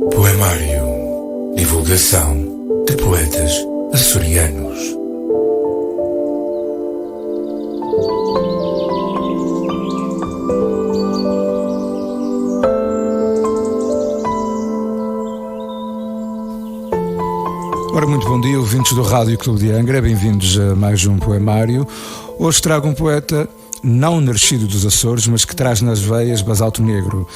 Poemário. Divulgação de poetas açorianos. Ora, muito bom dia, ouvintes do Rádio Clube de Angra, bem-vindos a mais um poemário. Hoje trago um poeta não nascido dos Açores, mas que traz nas veias basalto negro.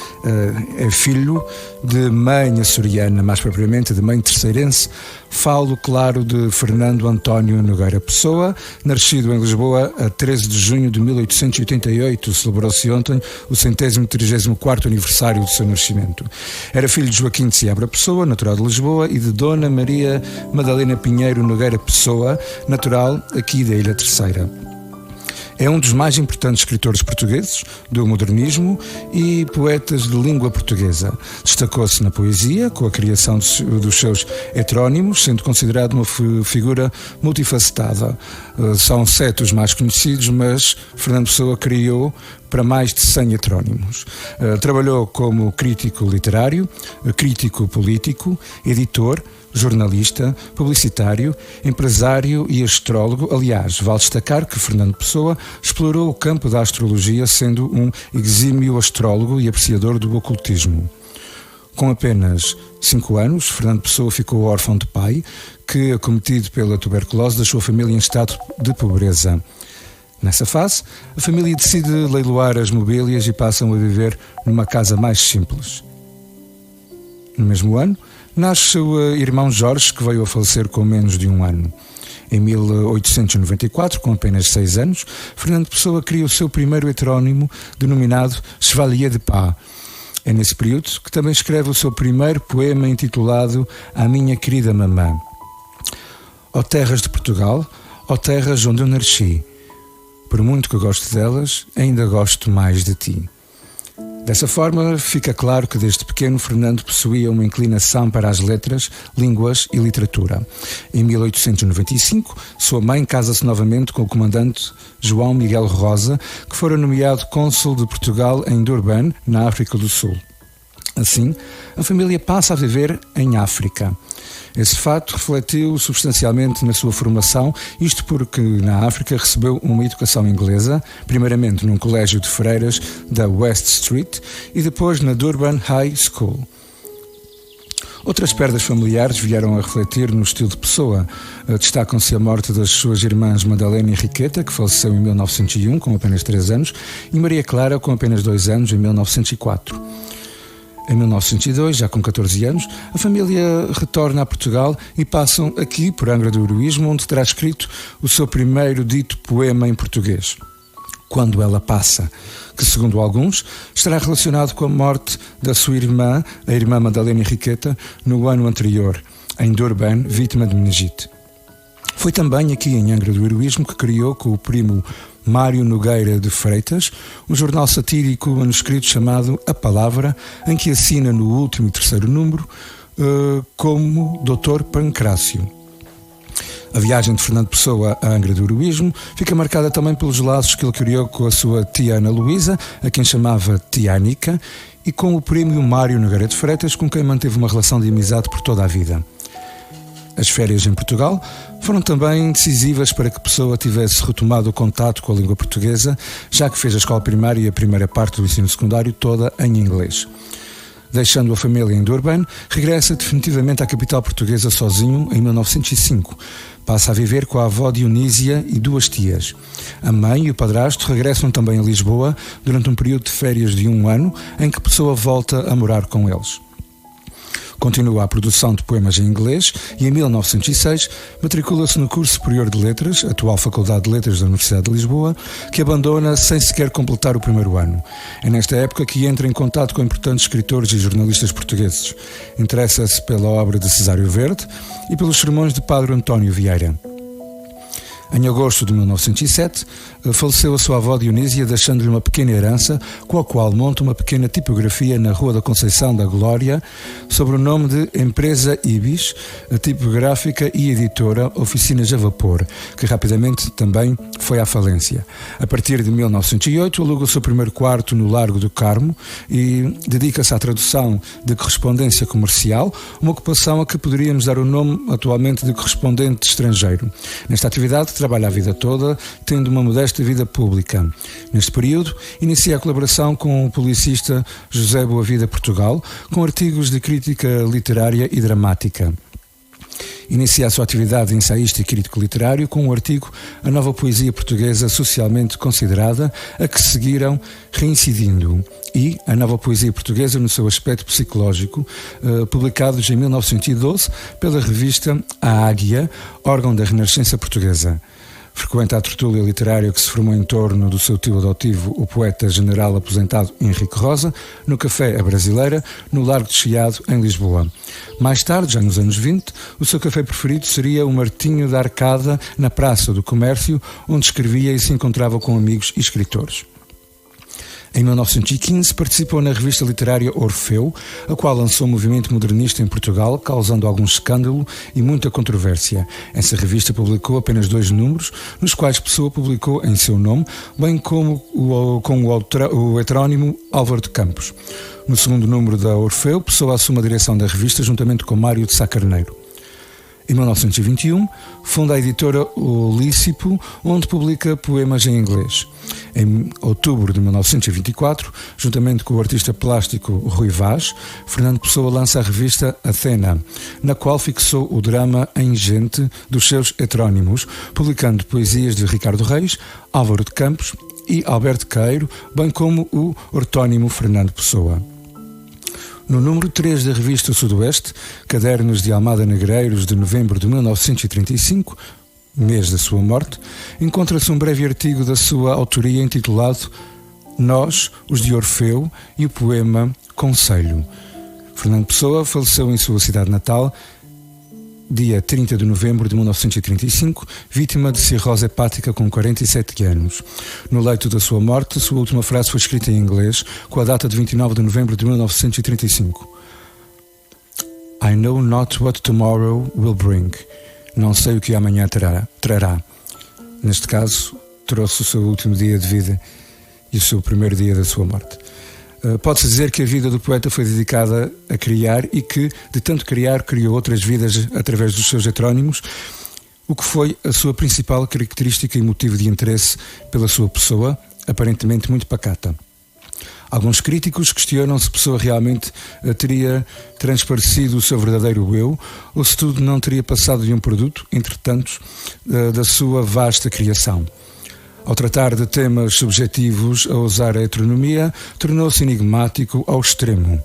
É filho de mãe açoriana, mais propriamente de mãe terceirense. Falo, claro, de Fernando António Nogueira Pessoa, nascido em Lisboa a 13 de junho de 1888. Celebrou-se ontem o 134º aniversário do seu nascimento. Era filho de Joaquim de Seabra Pessoa, natural de Lisboa, e de Dona Maria Madalena Pinheiro Nogueira Pessoa, natural aqui da Ilha Terceira. É um dos mais importantes escritores portugueses do modernismo e poetas de língua portuguesa. Destacou-se na poesia, com a criação dos seus heterónimos, sendo considerado uma figura multifacetada. São 7 os mais conhecidos, mas Fernando Pessoa criou para mais de 100 heterónimos. Trabalhou como crítico literário, crítico político, editor, jornalista, publicitário, empresário e astrólogo. Aliás, vale destacar que Fernando Pessoa explorou o campo da astrologia, sendo um exímio astrólogo e apreciador do ocultismo. Com apenas 5 anos, Fernando Pessoa ficou órfão de pai, que, acometido pela tuberculose, deixou a família em estado de pobreza. Nessa fase, a família decide leiloar as mobílias e passam a viver numa casa mais simples. No mesmo ano, nasce seu irmão Jorge, que veio a falecer com menos de 1 ano. Em 1894, com apenas 6 anos, Fernando Pessoa cria o seu primeiro heterónimo, denominado Chevalier de Pá. É nesse período que também escreve o seu primeiro poema intitulado A Minha Querida Mamã. Ó terras de Portugal, ó terras onde eu nasci, por muito que eu gosto delas, ainda gosto mais de ti. Dessa forma, fica claro que desde pequeno Fernando possuía uma inclinação para as letras, línguas e literatura. Em 1895, sua mãe casa-se novamente com o comandante João Miguel Rosa, que fora nomeado cônsul de Portugal em Durban, na África do Sul. Assim, a família passa a viver em África. Esse fato refletiu substancialmente na sua formação, isto porque na África recebeu uma educação inglesa, primeiramente num colégio de freiras da West Street e depois na Durban High School. Outras perdas familiares vieram a refletir no estilo de Pessoa. Destacam-se a morte das suas irmãs Madalena e Henriqueta, que faleceu em 1901, com apenas 3 anos, e Maria Clara, com apenas 2 anos, em 1904. Em 1902, já com 14 anos, a família retorna a Portugal e passam aqui por Angra do Heroísmo, onde terá escrito o seu primeiro dito poema em português, Quando Ela Passa, que, segundo alguns, estará relacionado com a morte da sua irmã, a irmã Madalena Henriqueta, no ano anterior, em Durban, vítima de meningite. Foi também aqui em Angra do Heroísmo que criou, com o primo Mário Nogueira de Freitas, um jornal satírico manuscrito chamado A Palavra, em que assina no último e 3º número como Dr. Pancrácio. A viagem de Fernando Pessoa a Angra do Heroísmo fica marcada também pelos laços que ele criou com a sua tia Ana Luísa, a quem chamava tia Anica, e com o primo Mário Nogueira de Freitas, com quem manteve uma relação de amizade por toda a vida. As férias em Portugal foram também decisivas para que Pessoa tivesse retomado o contato com a língua portuguesa, já que fez a escola primária e a primeira parte do ensino secundário toda em inglês. Deixando a família em Durban, regressa definitivamente à capital portuguesa sozinho em 1905. Passa a viver com a avó Dionísia e 2 tias. A mãe e o padrasto regressam também a Lisboa durante um período de férias de 1 ano, em que Pessoa volta a morar com eles. Continua a produção de poemas em inglês e, em 1906, matricula-se no curso superior de Letras, atual Faculdade de Letras da Universidade de Lisboa, que abandona sem sequer completar o 1º ano. É nesta época que entra em contato com importantes escritores e jornalistas portugueses. Interessa-se pela obra de Cesário Verde e pelos sermões de Padre António Vieira. Em agosto de 1907, faleceu a sua avó Dionísia, deixando-lhe uma pequena herança, com a qual monta uma pequena tipografia na Rua da Conceição da Glória, sobre o nome de Empresa Ibis, tipográfica e editora Oficinas a Vapor, que rapidamente também foi à falência. A partir de 1908, aluga o seu primeiro quarto no Largo do Carmo e dedica-se à tradução de correspondência comercial, uma ocupação a que poderíamos dar o nome atualmente de correspondente estrangeiro. Nesta atividade trabalha a vida toda, tendo uma modesta vida pública. Neste período, inicia a colaboração com o publicista José Boavida Portugal, com artigos de crítica literária e dramática. Inicia a sua atividade de ensaísta e crítico literário com o artigo A Nova Poesia Portuguesa Socialmente Considerada, a que seguiram Reincidindo, e A Nova Poesia Portuguesa no seu aspecto psicológico, publicados em 1912 pela revista A Águia, órgão da Renascença Portuguesa. Frequenta a tertúlia literária que se formou em torno do seu tio adotivo, o poeta general aposentado Henrique Rosa, no Café A Brasileira, no Largo de Chiado, em Lisboa. Mais tarde, já nos anos 20, o seu café preferido seria o Martinho da Arcada, na Praça do Comércio, onde escrevia e se encontrava com amigos e escritores. Em 1915 participou na revista literária Orfeu, a qual lançou um movimento modernista em Portugal, causando algum escândalo e muita controvérsia. Essa revista publicou apenas 2 números, nos quais Pessoa publicou em seu nome, bem como com o heterónimo Álvaro de Campos. No segundo número da Orfeu, Pessoa assume a direção da revista juntamente com Mário de Sá Carneiro. Em 1921, funda a editora O Lícipo, onde publica poemas em inglês. Em outubro de 1924, juntamente com o artista plástico Rui Vaz, Fernando Pessoa lança a revista Athena, na qual fixou o drama em gente dos seus heterónimos, publicando poesias de Ricardo Reis, Álvaro de Campos e Alberto Queiro, bem como o ortónimo Fernando Pessoa. No número 3 da revista Sudoeste, Cadernos de Almada Negreiros, de novembro de 1935, mês da sua morte, encontra-se um breve artigo da sua autoria intitulado Nós, os de Orfeu, e o poema Conselho. Fernando Pessoa faleceu em sua cidade natal, dia 30 de novembro de 1935, vítima de cirrose hepática com 47 anos. No leito da sua morte, sua última frase foi escrita em inglês, com a data de 29 de novembro de 1935. I know not what tomorrow will bring. Não sei o que amanhã trará. Neste caso, trouxe o seu último dia de vida e o seu primeiro dia da sua morte. Pode-se dizer que a vida do poeta foi dedicada a criar e que, de tanto criar, criou outras vidas através dos seus heterónimos, o que foi a sua principal característica e motivo de interesse pela sua pessoa, aparentemente muito pacata. Alguns críticos questionam se Pessoa realmente teria transparecido o seu verdadeiro eu, ou se tudo não teria passado de um produto, entre tantos, da sua vasta criação. Ao tratar de temas subjetivos a usar a heteronomia, tornou-se enigmático ao extremo.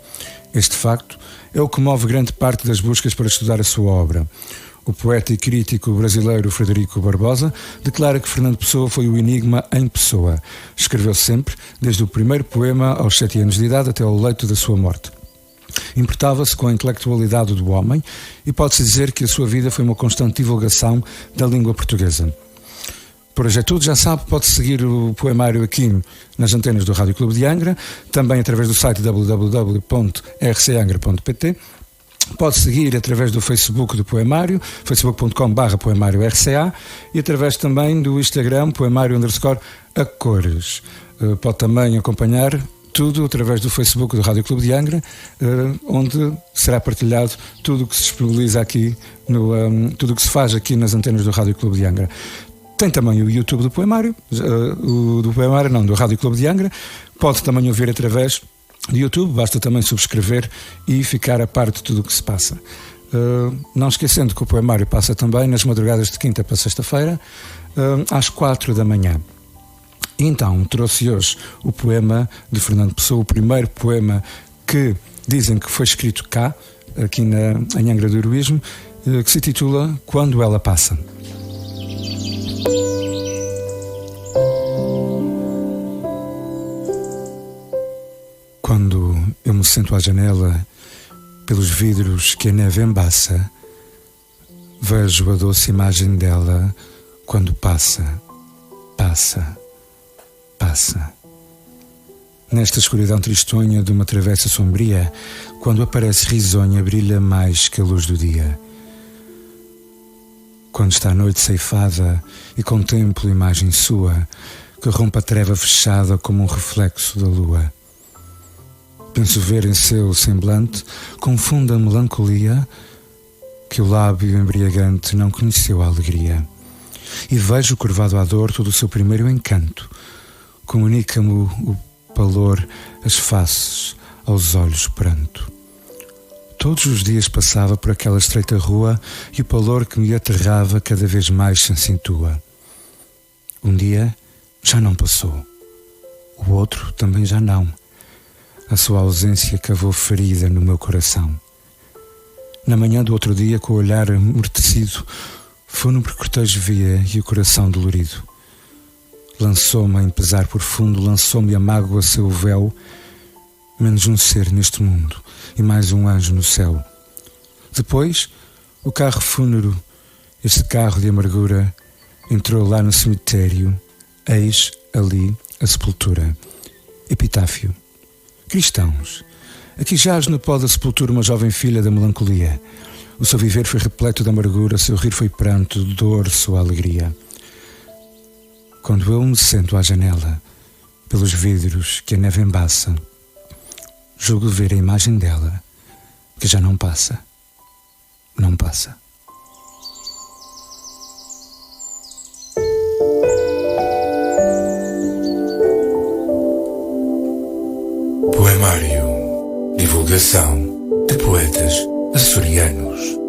Este facto é o que move grande parte das buscas para estudar a sua obra. O poeta e crítico brasileiro Frederico Barbosa declara que Fernando Pessoa foi o enigma em pessoa. Escreveu sempre, desde o primeiro poema aos 7 anos de idade até ao leito da sua morte. Importava-se com a intelectualidade do homem e pode-se dizer que a sua vida foi uma constante divulgação da língua portuguesa. Por hoje é tudo, já sabe, pode seguir o poemário aqui nas antenas do Rádio Clube de Angra, também através do site www.rcangra.pt. Pode seguir através do Facebook do Poemário, facebook.com/poemário-rca, e através também do Instagram, poemário_acores. Pode também acompanhar tudo através do Facebook do Rádio Clube de Angra, onde será partilhado tudo o que se disponibiliza aqui, tudo o que se faz aqui nas antenas do Rádio Clube de Angra. Tem também o YouTube do Poemário, do Rádio Clube de Angra. Pode também ouvir através do YouTube, basta também subscrever e ficar a par de tudo o que se passa. Não esquecendo que o Poemário passa também nas madrugadas de quinta para sexta-feira, às 4 da manhã. Então, trouxe hoje o poema de Fernando Pessoa, o primeiro poema que dizem que foi escrito cá, aqui em Angra do Heroísmo, que se titula Quando Ela Passa. Quando eu me sento à janela, pelos vidros que a neve embaça, vejo a doce imagem dela quando passa, passa, passa. Nesta escuridão tristonha de uma travessa sombria, quando aparece risonha, brilha mais que a luz do dia. Quando está a noite ceifada e contemplo imagem sua, que rompe a treva fechada como um reflexo da lua. Penso ver em seu semblante, confunda a melancolia, que o lábio embriagante não conheceu a alegria. E vejo curvado à dor todo o seu primeiro encanto, comunica-me o pallor, as faces, aos olhos pranto. Todos os dias passava por aquela estreita rua e o pallor que me aterrava cada vez mais se acentua. Um dia já não passou, o outro também já não. A sua ausência cavou ferida no meu coração. Na manhã do outro dia, com o olhar amortecido, fúnebre cortejo via e o coração dolorido. Lançou-me em pesar profundo, lançou-me a mágoa seu véu, menos um ser neste mundo e mais um anjo no céu. Depois, o carro fúnebre, este carro de amargura, entrou lá no cemitério, eis ali a sepultura. Epitáfio. Cristãos, aqui jaz no pó da sepultura uma jovem filha da melancolia. O seu viver foi repleto de amargura, seu rir foi pranto, dor, sua alegria. Quando eu me sento à janela, pelos vidros que a neve embaça, julgo ver a imagem dela, que já não passa, não passa. Poemário. Divulgação de poetas açorianos.